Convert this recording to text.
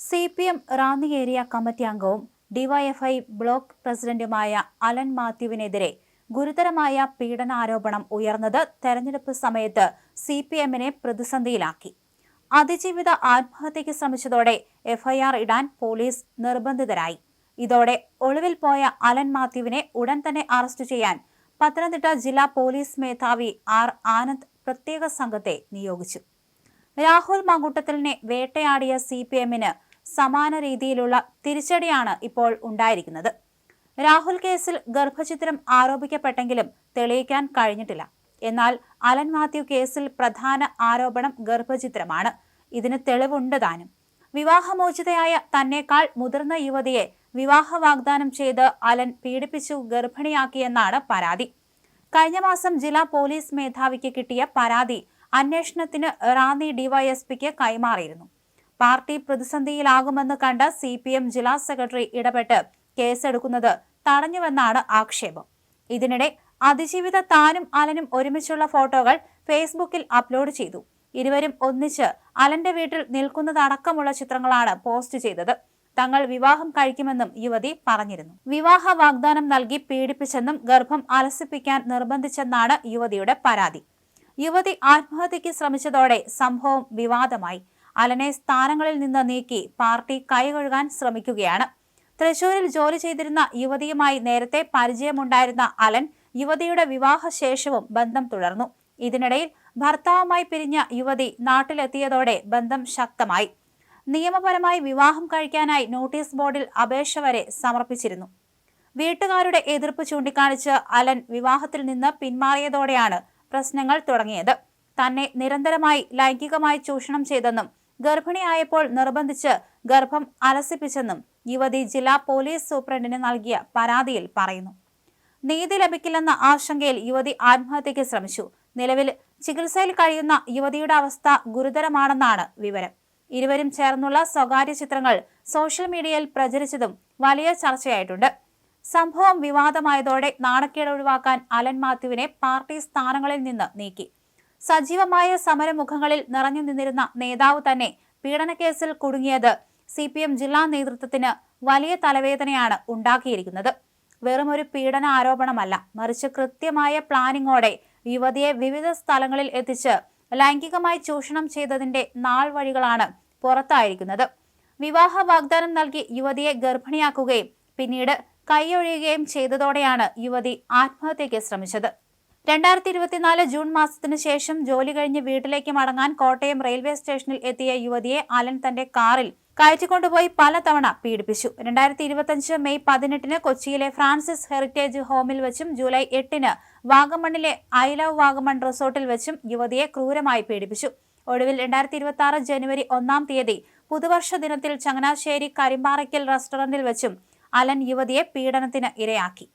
CPM Ranni area committee അംഗവും DYFI block പ്രസിഡന്റുമായ Allen മാത്യുവിനെതിരെ ഗുരുതരമായ പീഡനാരോപണം ഉയർന്നത് തെരഞ്ഞെടുപ്പ് സമയത്ത് CPMനെ പ്രതിസന്ധിയിലാക്കി. അതിജീവിത ആത്മഹത്യയ്ക്ക് ശ്രമിച്ചതോടെ FIR ഇടാൻ പോലീസ് നിർബന്ധിതരായി. ഇതോടെ ഒളിവിൽ പോയ അലൻ മാത്യുവിനെ ഉടൻ തന്നെ അറസ്റ്റ് ചെയ്യാൻ പത്തനംതിട്ട ജില്ലാ പോലീസ് മേധാവി R. ആനന്ദ് പ്രത്യേക സംഘത്തെ നിയോഗിച്ചു. രാഹുൽ മാങ്കൂട്ടത്തിലിനെ വേട്ടയാടിയ CPMന് സമാന രീതിയിലുള്ള തിരിച്ചടിയാണ് ഇപ്പോൾ ഉണ്ടായിരിക്കുന്നത്. രാഹുൽ കേസിൽ ഗർഭഛിദ്രം ആരോപിക്കപ്പെട്ടെങ്കിലും തെളിയിക്കാൻ കഴിഞ്ഞിട്ടില്ല. എന്നാൽ അലൻ മാത്യു കേസിൽ പ്രധാന ആരോപണം ഗർഭഛിദ്രമാണ്. ഇതിന് തെളിവുണ്ട് താനും. വിവാഹമോചിതയായ തന്നേക്കാൾ മുതിർന്ന യുവതിയെ വിവാഹ വാഗ്ദാനം ചെയ്ത് അലൻ പീഡിപ്പിച്ചു ഗർഭിണിയാക്കിയെന്നാണ് പരാതി. കഴിഞ്ഞ മാസം ജില്ലാ പോലീസ് മേധാവിക്ക് കിട്ടിയ പരാതി അന്വേഷണത്തിന് റാന്നി ഡിവൈഎസ്പിക്ക് കൈമാറിയിരുന്നു. പാർട്ടി പ്രതിസന്ധിയിലാകുമെന്ന് കണ്ട CPM ജില്ലാ സെക്രട്ടറി ഇടപെട്ട് കേസെടുക്കുന്നത് തടഞ്ഞുവെന്നാണ് ആക്ഷേപം. ഇതിനിടെ അതിജീവിത താനും അലനും ഒരുമിച്ചുള്ള ഫോട്ടോകൾ ഫേസ്ബുക്കിൽ അപ്ലോഡ് ചെയ്തു. ഇരുവരും ഒന്നിച്ച് അലന്റെ വീട്ടിൽ നിൽക്കുന്നതടക്കമുള്ള ചിത്രങ്ങളാണ് പോസ്റ്റ് ചെയ്തത്. തങ്ങൾ വിവാഹം കഴിക്കുമെന്നും യുവതി പറഞ്ഞിരുന്നു. വിവാഹ വാഗ്ദാനം നൽകി പീഡിപ്പിച്ചെന്നും ഗർഭം അലസിപ്പിക്കാൻ നിർബന്ധിച്ചെന്നാണ് യുവതിയുടെ പരാതി. യുവതി ആത്മഹത്യയ്ക്ക് ശ്രമിച്ചതോടെ സംഭവം വിവാദമായി. അലനെ സ്ഥാനങ്ങളിൽ നിന്ന് നീക്കി പാർട്ടി കൈകഴുകാൻ ശ്രമിക്കുകയാണ്. തൃശൂരിൽ ജോലി ചെയ്തിരുന്ന യുവതിയുമായി നേരത്തെ പരിചയമുണ്ടായിരുന്ന അലൻ യുവതിയുടെ വിവാഹശേഷവും ബന്ധം തുടർന്നു. ഇതിനിടയിൽ ഭർത്താവുമായി പിരിഞ്ഞ യുവതി നാട്ടിലെത്തിയതോടെ ബന്ധം ശക്തമായി. നിയമപരമായി വിവാഹം കഴിക്കാനായി നോട്ടീസ് ബോർഡിൽ അപേക്ഷ വരെ സമർപ്പിച്ചിരുന്നു. വീട്ടുകാരുടെ എതിർപ്പ് ചൂണ്ടിക്കാണിച്ച് അലൻ വിവാഹത്തിൽ നിന്ന് പിന്മാറിയതോടെയാണ് പ്രശ്നങ്ങൾ തുടങ്ങിയത്. തന്നെ നിരന്തരമായി ലൈംഗികമായി ചൂഷണം ചെയ്തെന്നും ഗർഭിണിയായപ്പോൾ നിർബന്ധിച്ച് ഗർഭം അലസിപ്പിച്ചെന്നും യുവതി ജില്ലാ പോലീസ് സൂപ്രണ്ടിന് നൽകിയ പരാതിയിൽ പറയുന്നു. നീതി ലഭിക്കില്ലെന്ന ആശങ്കയിൽ യുവതി ആത്മഹത്യയ്ക്ക് ശ്രമിച്ചു. നിലവിൽ ചികിത്സയിൽ കഴിയുന്ന യുവതിയുടെ അവസ്ഥ ഗുരുതരമാണെന്നാണ് വിവരം. ഇരുവരും ചേർന്നുള്ള സ്വകാര്യ ചിത്രങ്ങൾ സോഷ്യൽ മീഡിയയിൽ പ്രചരിച്ചതും വലിയ ചർച്ചയായിട്ടുണ്ട്. സംഭവം വിവാദമായതോടെ നാണക്കേട് ഒഴിവാക്കാൻ അലൻ മാത്യുവിനെ പാർട്ടി സ്ഥാനങ്ങളിൽ നിന്ന് നീക്കി. സജീവമായ സമരമുഖങ്ങളിൽ നിറഞ്ഞു നിന്നിരുന്ന നേതാവ് തന്നെ പീഡനക്കേസിൽ കുടുങ്ങിയത് CPM ജില്ലാ നേതൃത്വത്തിന് വലിയ തലവേദനയാണ് ഉണ്ടാക്കിയിരിക്കുന്നത്. വെറുമൊരു പീഡന ആരോപണമല്ല, മറിച്ച് കൃത്യമായ പ്ലാനിങ്ങോടെ യുവതിയെ വിവിധ സ്ഥലങ്ങളിൽ എത്തിച്ച് ലൈംഗികമായി ചൂഷണം ചെയ്തതിന്റെ നാൾവഴികളാണ് പുറത്തായിരിക്കുന്നത്. വിവാഹ വാഗ്ദാനം നൽകി യുവതിയെ ഗർഭിണിയാക്കുകയും പിന്നീട് കൈയൊഴിയുകയും ചെയ്തതോടെയാണ് യുവതി ആത്മഹത്യയ്ക്ക് ശ്രമിച്ചത്. 2024 ജൂൺ മാസത്തിനു ശേഷം ജോലി കഴിഞ്ഞ് വീട്ടിലേക്ക് മടങ്ങാൻ കോട്ടയം റെയിൽവേ സ്റ്റേഷനിൽ എത്തിയ യുവതിയെ അലൻ തന്റെ കാറിൽ കയറ്റിക്കൊണ്ടുപോയി പലതവണ പീഡിപ്പിച്ചു. 2025 മെയ് 18 കൊച്ചിയിലെ ഫ്രാൻസിസ് ഹെറിറ്റേജ് ഹോമിൽ വെച്ചും ജൂലൈ 8 വാഗമണിലെ ഐ ലവ് വാഗമൺ റിസോർട്ടിൽ വെച്ചും യുവതിയെ ക്രൂരമായി പീഡിപ്പിച്ചു. ഒടുവിൽ 2026 ജനുവരി 1 പുതുവർഷ ദിനത്തിൽ ചങ്ങനാശ്ശേരി കരിമ്പാറയ്ക്കൽ റെസ്റ്റോറന്റിൽ വെച്ചും അലൻ യുവതിയെ പീഡനത്തിന് ഇരയാക്കി.